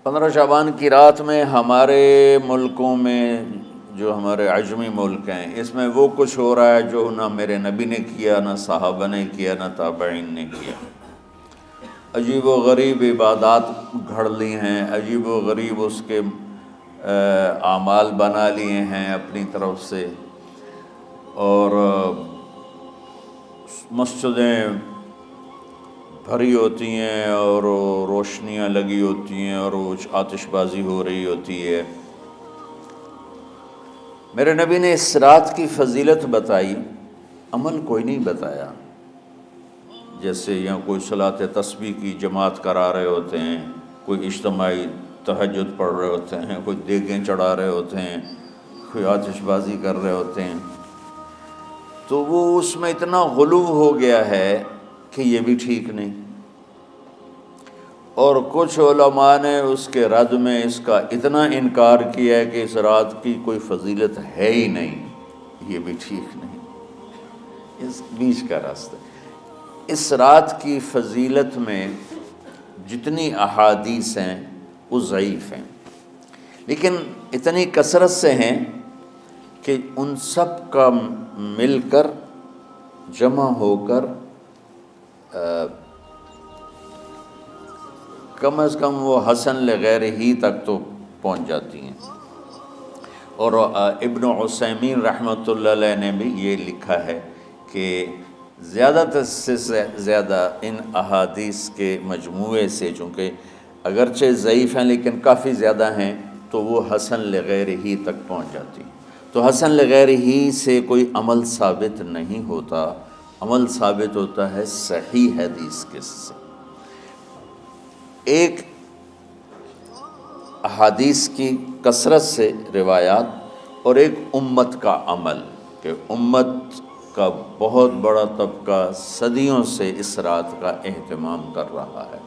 15 شعبان کی رات میں ہمارے ملکوں میں جو ہمارے عجمی ملک ہیں اس میں وہ کچھ ہو رہا ہے جو نہ میرے نبی نے کیا، نہ صحابہ نے کیا، نہ تابعین نے کیا۔ عجیب و غریب عبادات گھڑ لی ہیں، عجیب و غریب اس کے اعمال بنا لیے ہیں اپنی طرف سے، اور مسجدیں بھری ہوتی ہیں اور روشنیاں لگی ہوتی ہیں اور آتش بازی ہو رہی ہوتی ہے۔ میرے نبی نے اس رات کی فضیلت بتائی، عمل کوئی نہیں بتایا۔ جیسے یہاں کوئی صلاۃ تسبیح کی جماعت کرا رہے ہوتے ہیں، کوئی اجتماعی تہجد پڑھ رہے ہوتے ہیں، کوئی دیگیں چڑھا رہے ہوتے ہیں، کوئی آتش بازی کر رہے ہوتے ہیں، تو وہ اس میں اتنا غلو ہو گیا ہے کہ یہ بھی ٹھیک نہیں۔ اور کچھ علماء نے اس کے رد میں اس کا اتنا انکار کیا ہے کہ اس رات کی کوئی فضیلت ہے ہی نہیں، یہ بھی ٹھیک نہیں۔ اس بیچ کا راستہ، اس رات کی فضیلت میں جتنی احادیث ہیں وہ ضعیف ہیں، لیکن اتنی کثرت سے ہیں کہ ان سب کا مل کر جمع ہو کر کم از کم وہ حسن لغیر ہی تک تو پہنچ جاتی ہیں۔ اور ابن عثیمین رحمۃ اللہ علیہ نے بھی یہ لکھا ہے کہ زیادہ سے زیادہ ان احادیث کے مجموعے سے، چونکہ اگرچہ ضعیف ہیں لیکن کافی زیادہ ہیں، تو وہ حسن لغیر ہی تک پہنچ جاتی ہیں۔ تو حسن لغیر ہی سے کوئی عمل ثابت نہیں ہوتا، عمل ثابت ہوتا ہے صحیح حدیث کے سے۔ ایک احادیث کی کثرت سے روایات، اور ایک امت کا عمل، کہ امت کا بہت بڑا طبقہ صدیوں سے اس رات کا اہتمام کر رہا ہے۔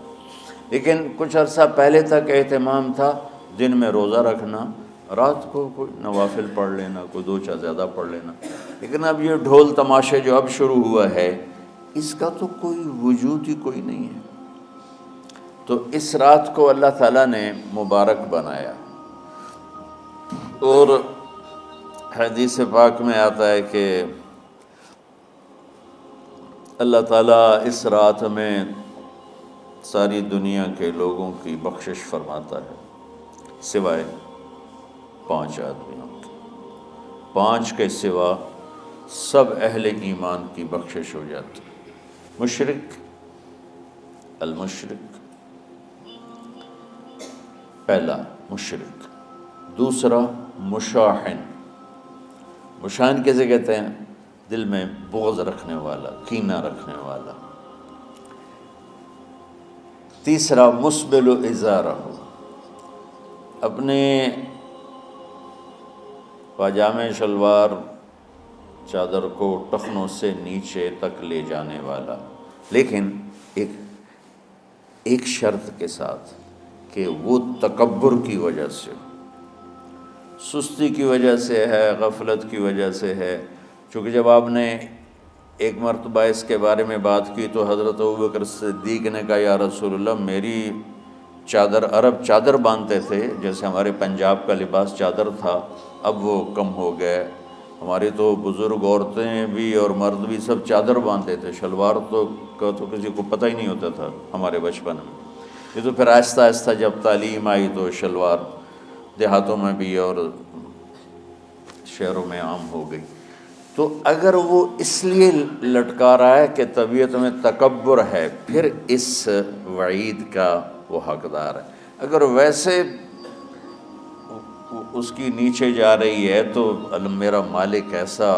لیکن کچھ عرصہ پہلے تک اہتمام تھا دن میں روزہ رکھنا، رات کو کوئی نوافل پڑھ لینا، کوئی 2 چا زیادہ پڑھ لینا، لیکن اب یہ ڈھول تماشے جو اب شروع ہوا ہے اس کا تو کوئی وجود ہی کوئی نہیں ہے۔ تو اس رات کو اللہ تعالیٰ نے مبارک بنایا، اور حدیث پاک میں آتا ہے کہ اللہ تعالیٰ اس رات میں ساری دنیا کے لوگوں کی بخشش فرماتا ہے سوائے 5 آدمیوں کے۔ 5 کے سوا سب اہل ایمان کی بخشش ہو جاتی۔ مشرک، المشرک، پہلا مشرک، دوسرا مشاحن، مشاحن کیسے کہتے ہیں؟ دل میں بغض رکھنے والا، کینہ رکھنے والا۔ تیسرا مسبل ازارہ، اپنے پاجامے شلوار چادر کو ٹخنوں سے نیچے تک لے جانے والا، لیکن ایک شرط کے ساتھ کہ وہ تکبر کی وجہ سے، سستی کی وجہ سے ہے، غفلت کی وجہ سے ہے۔ چونکہ جب آپ نے ایک مرتبہ اس کے بارے میں بات کی تو حضرت ابوبکر صدیق نے کہا یا رسول اللہ، میری چادر، عرب چادر باندھتے تھے جیسے ہمارے پنجاب کا لباس چادر تھا، اب وہ کم ہو گئے۔ ہماری تو بزرگ عورتیں بھی اور مرد بھی سب چادر باندھتے تھے، شلوار کا تو کسی کو پتہ ہی نہیں ہوتا تھا ہمارے بچپن میں۔ یہ تو پھر آہستہ آہستہ جب تعلیم آئی تو شلوار دیہاتوں میں بھی اور شہروں میں عام ہو گئی۔ تو اگر وہ اس لیے لٹکا رہا ہے کہ طبیعت میں تکبر ہے، پھر اس وعید کا وہ حقدار ہے۔ اگر ویسے اس کی نیچے جا رہی ہے تو میرا مالک ایسا،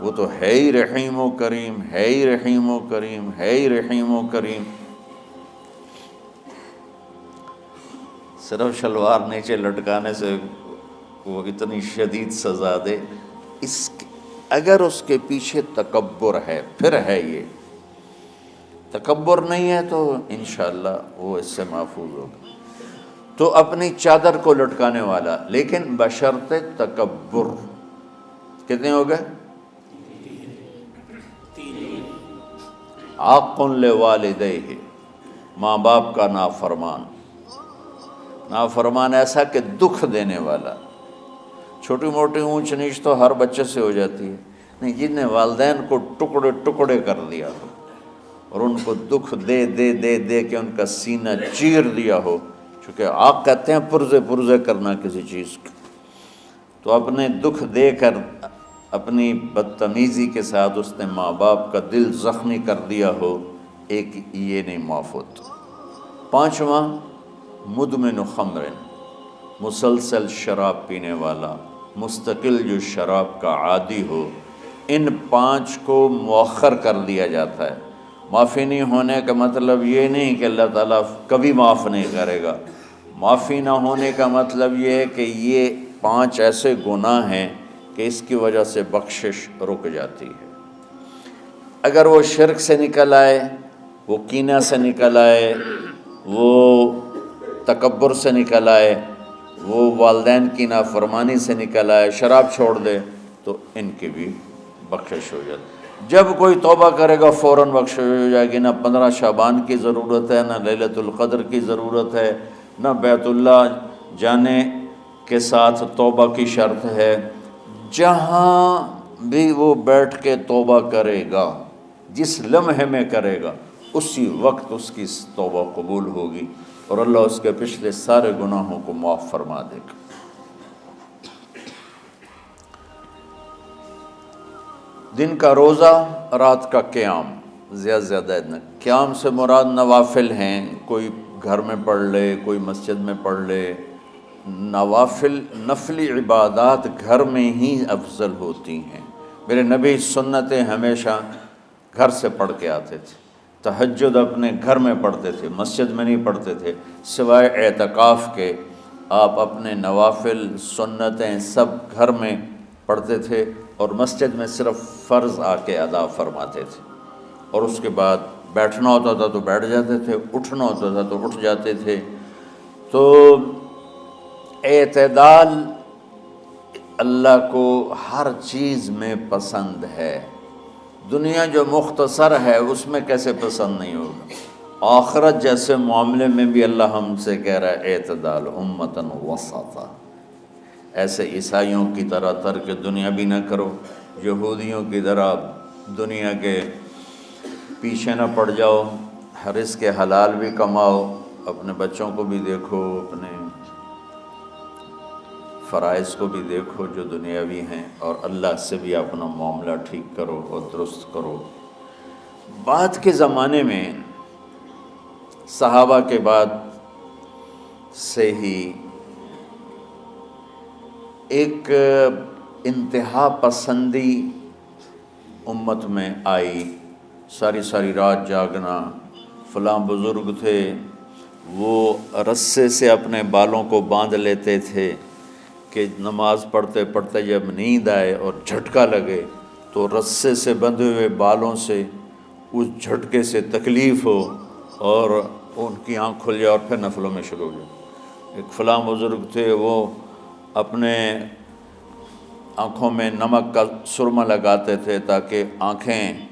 وہ تو ہے ہی رحیم و کریم، ہے ہی رحیم و کریم، ہے ہی رحیم و کریم، صرف شلوار نیچے لٹکانے سے وہ اتنی شدید سزا دے۔ اگر اس کے پیچھے تکبر ہے، پھر ہے یہ تکبر نہیں ہے تو انشاءاللہ وہ اس سے محفوظ ہوگا۔ تو اپنی چادر کو لٹکانے والا، لیکن بشرط تکبر۔ کتنے ہو گئے؟ عاق لوالدیہ، ماں باپ کا نافرمان، نافرمان ایسا کہ دکھ دینے والا. چھوٹی موٹی اونچ نیچ تو ہر بچے سے ہو جاتی ہے، نہیں، جن نے والدین کو ٹکڑے ٹکڑے کر دیا ہو اور ان کو دکھ دے دے دے دے کے ان کا سینہ چیر دیا ہو. چونکہ آپ کہتے ہیں پرزے پرزے کرنا کسی چیز کا، تو اپنے دکھ دے کر اپنی بدتمیزی کے ساتھ اس نے ماں باپ کا دل زخمی کر دیا ہو، ایک یہ نہیں معاف ہوتا. پانچواں، مدمن خمر، مسلسل شراب پینے والا، مستقل جو شراب کا عادی ہو. ان پانچ کو مؤخر کر دیا جاتا ہے. معافی نہیں ہونے کا مطلب یہ نہیں کہ اللہ تعالیٰ کبھی معاف نہیں کرے گا. معافی نہ ہونے کا مطلب یہ ہے کہ یہ پانچ ایسے گناہ ہیں کہ اس کی وجہ سے بخشش رک جاتی ہے. اگر وہ شرک سے نکل آئے، وہ کینہ سے نکل آئے، وہ تکبر سے نکل آئے، وہ والدین کی نافرمانی سے نکل آئے، شراب چھوڑ دے، تو ان کی بھی بخشش ہو جاتی. جب کوئی توبہ کرے گا فوراً بخشش ہو جائے گی. نہ 15 شعبان کی ضرورت ہے، نہ لیلۃ القدر کی ضرورت ہے، نہ بیت اللہ جانے کے ساتھ توبہ کی شرط ہے. جہاں بھی وہ بیٹھ کے توبہ کرے گا، جس لمحے میں کرے گا، اسی وقت اس کی توبہ قبول ہوگی اور اللہ اس کے پچھلے سارے گناہوں کو معاف فرما دے گا. دن کا روزہ، رات کا قیام، زیادہ سے زیادہ قیام سے مراد نوافل ہیں. کوئی گھر میں پڑھ لے، کوئی مسجد میں پڑھ لے. نوافل، نفلی عبادات گھر میں ہی افضل ہوتی ہیں. میرے نبی سنتیں ہمیشہ گھر سے پڑھ کے آتے تھے. تہجد اپنے گھر میں پڑھتے تھے، مسجد میں نہیں پڑھتے تھے. سوائے اعتکاف کے آپ اپنے نوافل سنتیں سب گھر میں پڑھتے تھے اور مسجد میں صرف فرض آ کے ادا فرماتے تھے. اور اس کے بعد بیٹھنا ہوتا تھا تو بیٹھ جاتے تھے، اٹھنا ہوتا تھا تو اٹھ جاتے تھے. تو اعتدال اللہ کو ہر چیز میں پسند ہے. دنیا جو مختصر ہے اس میں کیسے پسند نہیں ہوگا؟ آخرت جیسے معاملے میں بھی اللہ ہم سے کہہ رہا ہے اعتدال، امتن وسطا. ایسے عیسائیوں کی طرح ترک دنیا بھی نہ کرو، یہودیوں کی طرح دنیا کے پیچھے نہ پڑ جاؤ. رزق کے حلال بھی کماؤ، اپنے بچوں کو بھی دیکھو، اپنے فرائض کو بھی دیکھو جو دنیاوی ہیں، اور اللہ سے بھی اپنا معاملہ ٹھیک کرو اور درست کرو. بعد کے زمانے میں صحابہ کے بعد سے ہی ایک انتہا پسندی امت میں آئی. ساری ساری رات جاگنا. فلاں بزرگ تھے، وہ رسے سے اپنے بالوں کو باندھ لیتے تھے کہ نماز پڑھتے پڑھتے جب نیند آئے اور جھٹکا لگے تو رسے سے بندھے ہوئے بالوں سے اس جھٹکے سے تکلیف ہو اور ان کی آنکھ کھل جائے اور پھر نفلوں میں شروع ہو جائے. ایک فلاں بزرگ تھے، وہ اپنے آنکھوں میں نمک کا سرما لگاتے تھے تاکہ آنکھیں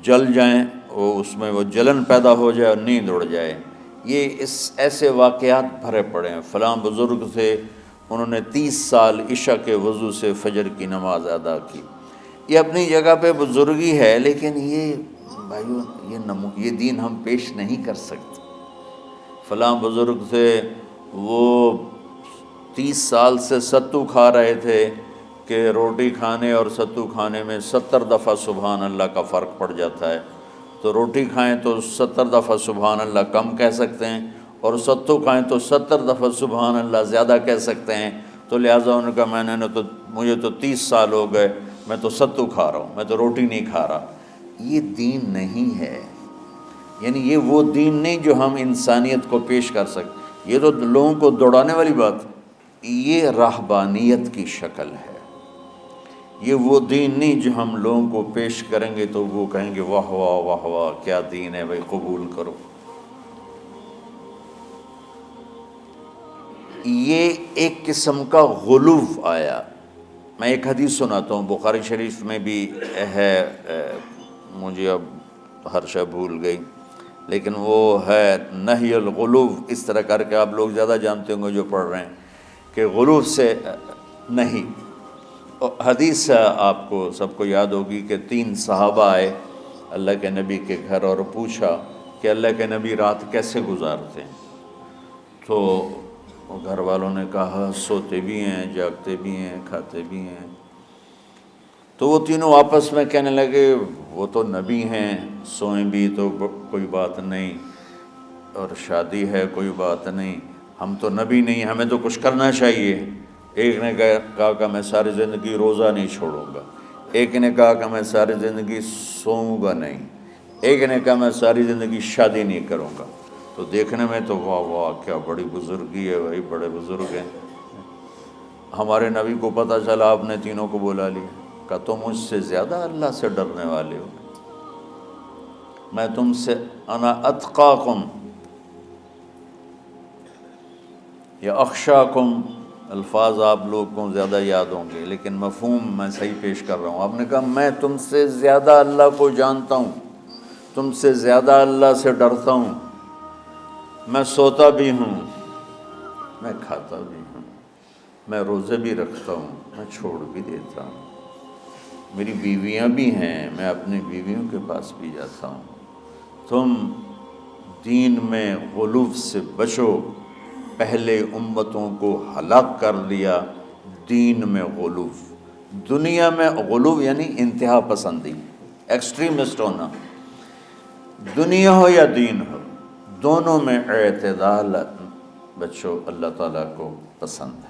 جل جائیں، اس میں وہ جلن پیدا ہو جائے اور نیند اڑ جائے. یہ ایسے واقعات بھرے پڑے ہیں. فلاں بزرگ تھے، انہوں نے 30 سال عشاء کے وضو سے فجر کی نماز ادا کی. یہ اپنی جگہ پہ بزرگی ہے، لیکن یہ بھائیو یہ دین ہم پیش نہیں کر سکتے. فلاں بزرگ تھے، وہ 30 سال سے ستو کھا رہے تھے کہ روٹی کھانے اور ستو کھانے میں 70 دفعہ سبحان اللہ کا فرق پڑ جاتا ہے. تو روٹی کھائیں تو 70 دفعہ سبحان اللہ کم کہہ سکتے ہیں، اور ستو کھائیں تو 70 دفعہ سبحان اللہ زیادہ کہہ سکتے ہیں. تو لہٰذا ان کا مجھے تو 30 سال ہو گئے، میں تو ستو کھا رہا ہوں، میں تو روٹی نہیں کھا رہا. یہ دین نہیں ہے. یعنی یہ وہ دین نہیں جو ہم انسانیت کو پیش کر سکتے. یہ تو لوگوں کو دوڑانے والی بات، یہ راہبانیت کی شکل ہے. یہ وہ دین نہیں جو ہم لوگوں کو پیش کریں گے تو وہ کہیں گے واہ واہ واہ واہ کیا دین ہے بھائی، قبول کرو. یہ ایک قسم کا غلو آیا. میں ایک حدیث سناتا ہوں، بخاری شریف میں بھی ہے، مجھے اب ہر شے بھول گئی، لیکن وہ ہے نہی الغلو، اس طرح کر کے آپ لوگ زیادہ جانتے ہوں گے جو پڑھ رہے ہیں کہ غلو سے نہیں۔ حدیث آپ کو سب کو یاد ہوگی کہ 3 صحابہ آئے اللہ کے نبی کے گھر اور پوچھا کہ اللہ کے نبی رات کیسے گزارتے ہیں؟ تو گھر والوں نے کہا سوتے بھی ہیں، جاگتے بھی ہیں، کھاتے بھی ہیں۔ تو وہ تینوں آپس میں کہنے لگے وہ تو نبی ہیں، سوئیں بھی تو کوئی بات نہیں، اور شادی ہے کوئی بات نہیں، ہم تو نبی نہیں، ہمیں تو کچھ کرنا چاہیے۔ ایک نے کہا کہ میں ساری زندگی روزہ نہیں چھوڑوں گا، ایک نے کہا کہ میں ساری زندگی سوؤں گا نہیں، ایک نے کہا میں ساری زندگی شادی نہیں کروں گا۔ تو دیکھنے میں تو واہ واہ کیا بڑی بزرگی ہے بھائی، بڑے بزرگ ہیں۔ ہمارے نبی کو پتہ چلا آپ نے تینوں کو بلا لیا، کہا تم مجھ سے زیادہ اللہ سے ڈرنے والے ہو، میں تم سے انا اتقاکم یا اخشاکم، الفاظ آپ لوگ کو زیادہ یاد ہوں گے لیکن مفہوم میں صحیح پیش کر رہا ہوں۔ آپ نے کہا میں تم سے زیادہ اللہ کو جانتا ہوں، تم سے زیادہ اللہ سے ڈرتا ہوں، میں سوتا بھی ہوں، میں کھاتا بھی ہوں، میں روزے بھی رکھتا ہوں، میں چھوڑ بھی دیتا ہوں، میری بیویاں بھی ہیں، میں اپنی بیویوں کے پاس بھی جاتا ہوں۔ تم دین میں غلو سے بچو، پہلے امتوں کو ہلاک کر دیا دین میں غلو۔ دنیا میں غلو یعنی انتہا پسندی، ایکسٹریمسٹ ہونا، دنیا ہو یا دین ہو، دونوں میں اعتدال بچو، اللہ تعالیٰ کو پسند ہے۔